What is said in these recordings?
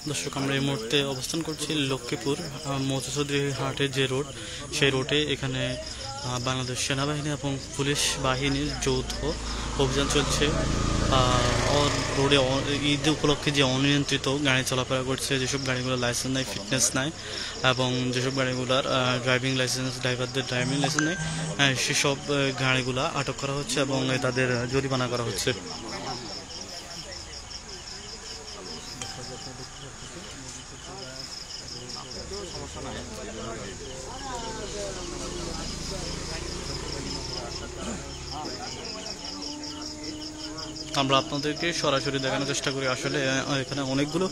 দর্শক, আমরা এই মুহূর্তে অবস্থান করছি লক্ষ্মীপুর মধুচৌধুরী হাটের যে রোড, সেই রোডে এখানে বাংলাদেশ সেনাবাহিনী এবং পুলিশ বাহিনীর যৌথ অভিযান চলছে। রোডে ঈদ উপলক্ষে যে অনিয়ন্ত্রিত গাড়ি চলাফেরা করছে, যেসব গাড়িগুলোর লাইসেন্স নাই, ফিটনেস নাই, এবং যেসব গাড়িগুলোর ড্রাইভিং লাইসেন্স, ড্রাইভারদের ড্রাইভিং লাইসেন্স নেই, সেসব গাড়িগুলো আটক করা হচ্ছে এবং তাদের জরিমানা করা হচ্ছে। আমরা আপনাদেরকে সরাসরি দেখানোর চেষ্টা করি। আসলে এখানে অনেকগুলো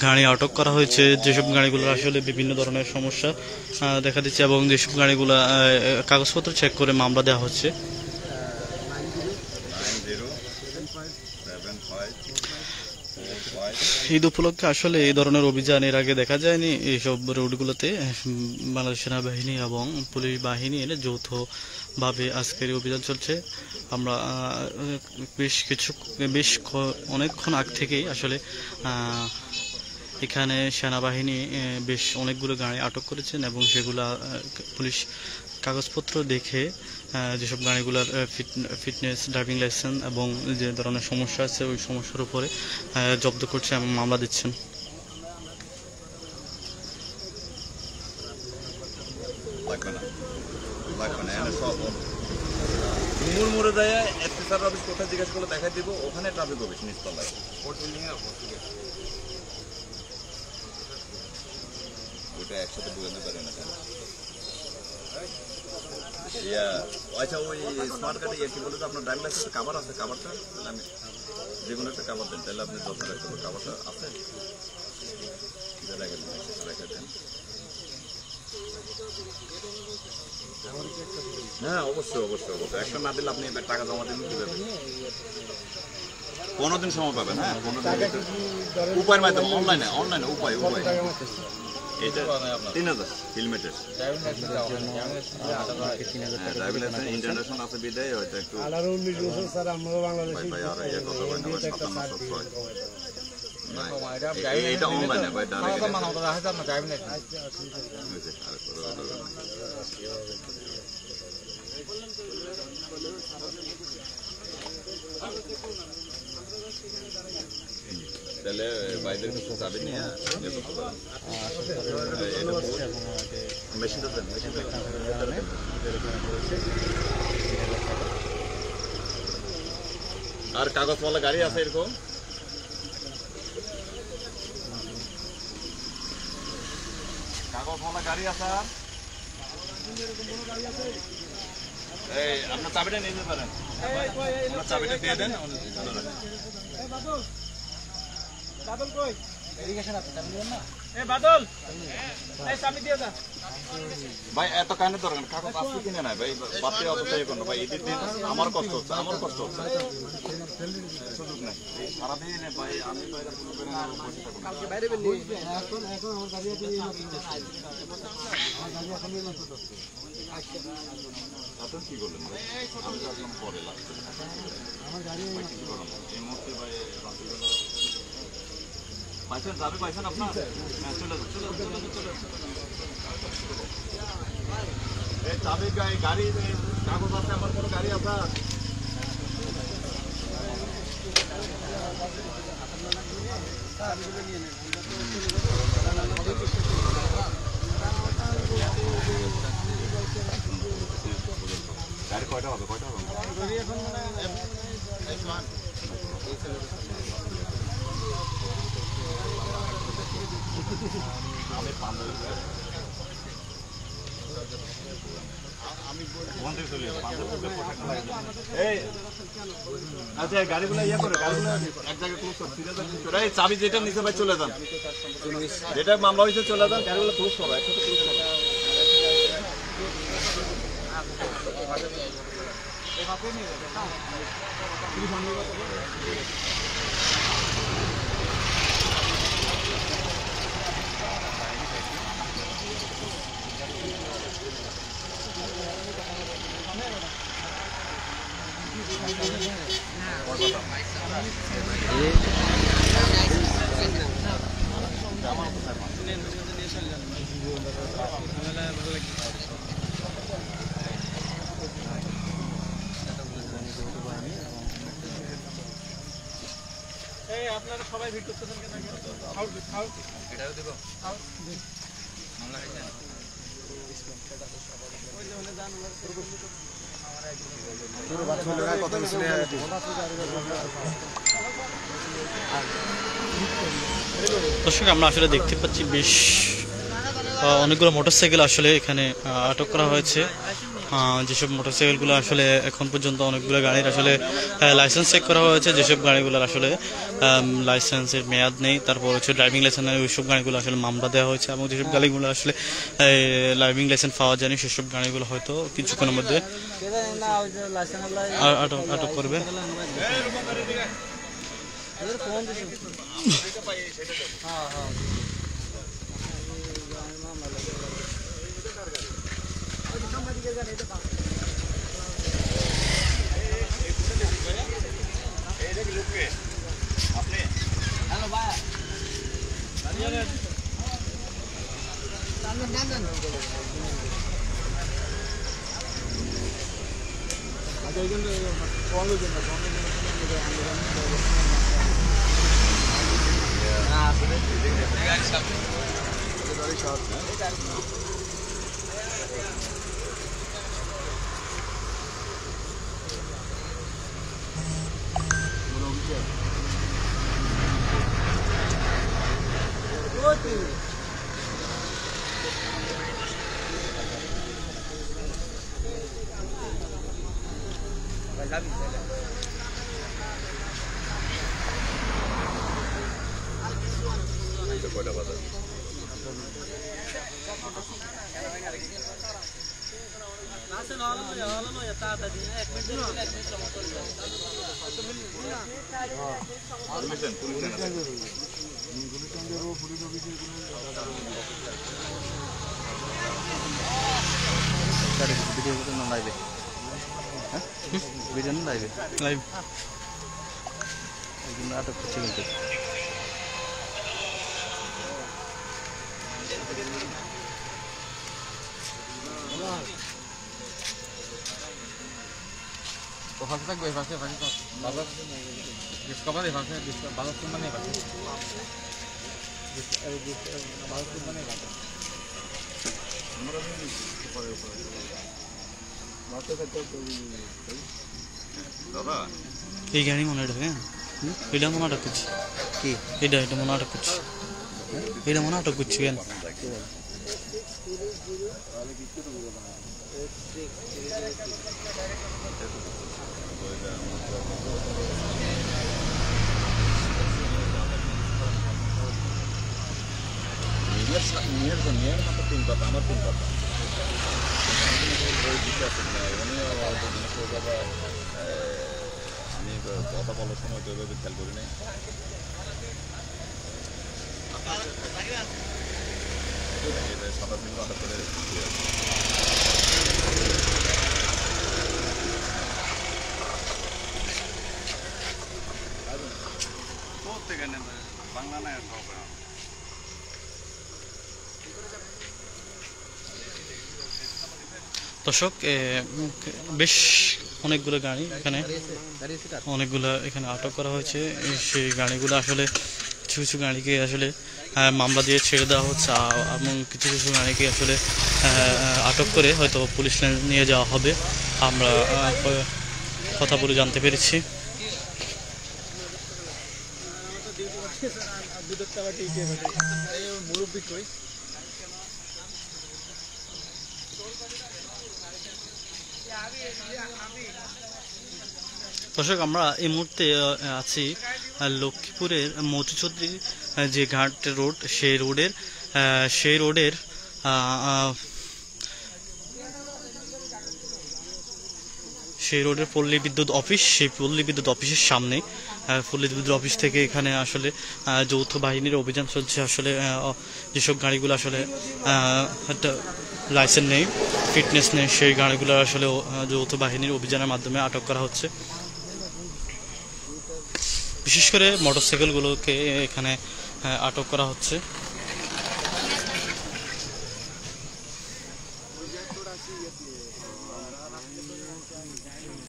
গাড়ি আটক করা হয়েছে, যেসব গাড়িগুলো আসলে বিভিন্ন ধরনের সমস্যা দেখা দিচ্ছে এবং যেসব গাড়িগুলো কাগজপত্র চেক করে মামলা দেওয়া হচ্ছে। ঈদ উপলক্ষে আসলে এই ধরনের অভিযান এর আগে দেখা যায়নি। এইসব রোডগুলোতে বাংলাদেশ সেনাবাহিনী এবং পুলিশ বাহিনীর যৌথভাবে আজকের অভিযান চলছে। আমরা অনেকক্ষণ আগ থেকেই আসলে এখানে সেনাবাহিনী বেশ অনেকগুলো গাড়ি আটক করেছেন এবং সেগুলা পুলিশ কাগজপত্র দেখে যেসব গাড়িগুলোর ফিটনেস, ড্রাইভিং লাইসেন্স এবং যে ধরনের সমস্যা আছে ওই সমস্যার উপরে জব্দ করছে এবং মামলা দিচ্ছেন। মোড়ে যায় এসপিসার অফিস কোথায় জিজ্ঞেস করলে দেখাই দিব, ওখানে ট্রাফিক অফিস নিচতলায়। ওইটা একসাথে বোঝাতে পারে না কেন? আচ্ছা, ওই স্মার্ট কার্ডে কি বলে আপনার ড্রাইভিং লাইসেন্সের কাভার আছে? কাভারটা আমি যে কোনো একটা কাভার দেন, তাহলে আপনি যত্ন রাখতে পারবেন। কাভারটা আছে, রেখে দেন। হ্যাঁ, অবশ্যই। একটা না দিলে আপনি টাকা জমা দিন, কিভাবে 15 দিন সময় পাবেন। হ্যাঁ, 15 দিন উপায়ের মাধ্যমে অনলাইনে উপায় এটা 3000 হেলমেটের ড্রাইভিং লাইসেন্স ইন্টারন্যাশনাল আছে বিদায় হয়তো একটু 18-19 বছর স্যার আমরা বাংলাদেশে এটা অনলাইনে ভাই ডাইরেক্ট ড্রাইভিং তাহলে বাইরের কিছু চাবি নিয়ে মেশিনটা দেন। আর কাগজওয়ালা গাড়ি আছে এরকম? কাগজওয়ালা গাড়ি আছে? এই আপনার চাবিটা নিয়ে যেতে পারেন, চাবিটা দিয়ে দেন। বাদল কই? ইরিগেশন আছে, চাবি দিবেন না? বাদল, এই চাবি দিয়ে যা ভাই। এত কানে দরকার কাগজ আসলে কিনে নাই ভাই, বাপের অবস্থায় এখন ভাই ঈদের দিন আমার কষ্ট হচ্ছে সুযোগ নাই সারাদিন ভাই। আমি বাইরে কি করলেন ভাই? আমি তো আসলাম পরে লাগছে এই মুহূর্তে ভাই। পাইছেন আপনার? চাবি গাড়ি কাগজ আছে? আমার কোনো গাড়ি আছে? গাড়ি কয়টা হবে? আচ্ছা, গাড়িগুলো ইয়ে করে গাড়িগুলো এক জায়গায় ক্লোজ করো। চাবি যেটা নিচে ভাই চলে যান, যেটা মামলা হয়েছে চলে যান, গাড়িগুলো ক্লোজ করো, একসাথে ক্লোজ করো। দর্শক আমরা আসলে দেখতে পাচ্ছি বেশ অনেকগুলো মোটরসাইকেল আসলে এখানে আটক করা হয়েছে। যেসব মোটরসাইকেলগুলো আসলে এখন পর্যন্ত অনেকগুলো গাড়ির আসলে লাইসেন্স চেক করা হয়েছে, যেসব গাড়িগুলোর আসলে লাইসেন্সের মেয়াদ নেই, তারপর হচ্ছে ড্রাইভিং লাইসেন্স নেই, ওইসব গাড়িগুলো আসলে মামলা দেওয়া হয়েছে, এবং যেসব গাড়িগুলো আসলে ড্রাইভিং লাইসেন্স পাওয়া যায়নি সেসব গাড়িগুলো হয়তো কিছুক্ষণের মধ্যে আটক করবে। আটক করছে কিন্তু ফাঁসে থাকবে, ফাঁসে ফাঁসে বাজার ডিসকাভার ফাঁসে বাজার মানে ফাঁসে দাদা এই গাড়ি মনে হয় হ্যাঁ এটা মনে আটক করছি কি এটা মনে আটক করছি এটা মনে আটক করছি কেন নিয়ের মতো তিন কথা আমার তিন কথা আমি কথা বলার সময় তো এভাবে খেয়াল করি নাই। সাদা দিন আটক করে বাংলা না দর্শক বেশ অনেকগুলো গাড়ি এখানে আটক করা হয়েছে। সেই গাড়িগুলো আসলে কিছু কিছু গাড়িকে আসলে মামলা দিয়ে ছেড়ে দেওয়া হচ্ছে এবং কিছু কিছু গাড়িকে আসলে আটক করে হয়তো পুলিশ লাইনে নিয়ে যাওয়া হবে, আমরা কথা বলে জানতে পেরেছি। দর্শক আমরা এই মুহূর্তে আছি লক্ষ্মীপুরের মধুচৌধুরী যে ঘাট রোড, সেই রোডের পল্লী বিদ্যুৎ অফিস, সেই পল্লী বিদ্যুৎ অফিসের সামনে। পল্লী বিদ্যুৎ অফিস থেকে এখানে আসলে যৌথ বাহিনীর অভিযান চলছে। আসলে যেসব গাড়িগুলো আসলে একটা লাইসেন্স নেই, ফিটনেস নেই, সেই গাড়িগুলো আসলে যৌথ বাহিনীর অভিযানের মাধ্যমে আটক করা হচ্ছে। বিশেষ করে মোটরসাইকেলগুলোকে এখানে আটক করা হচ্ছে।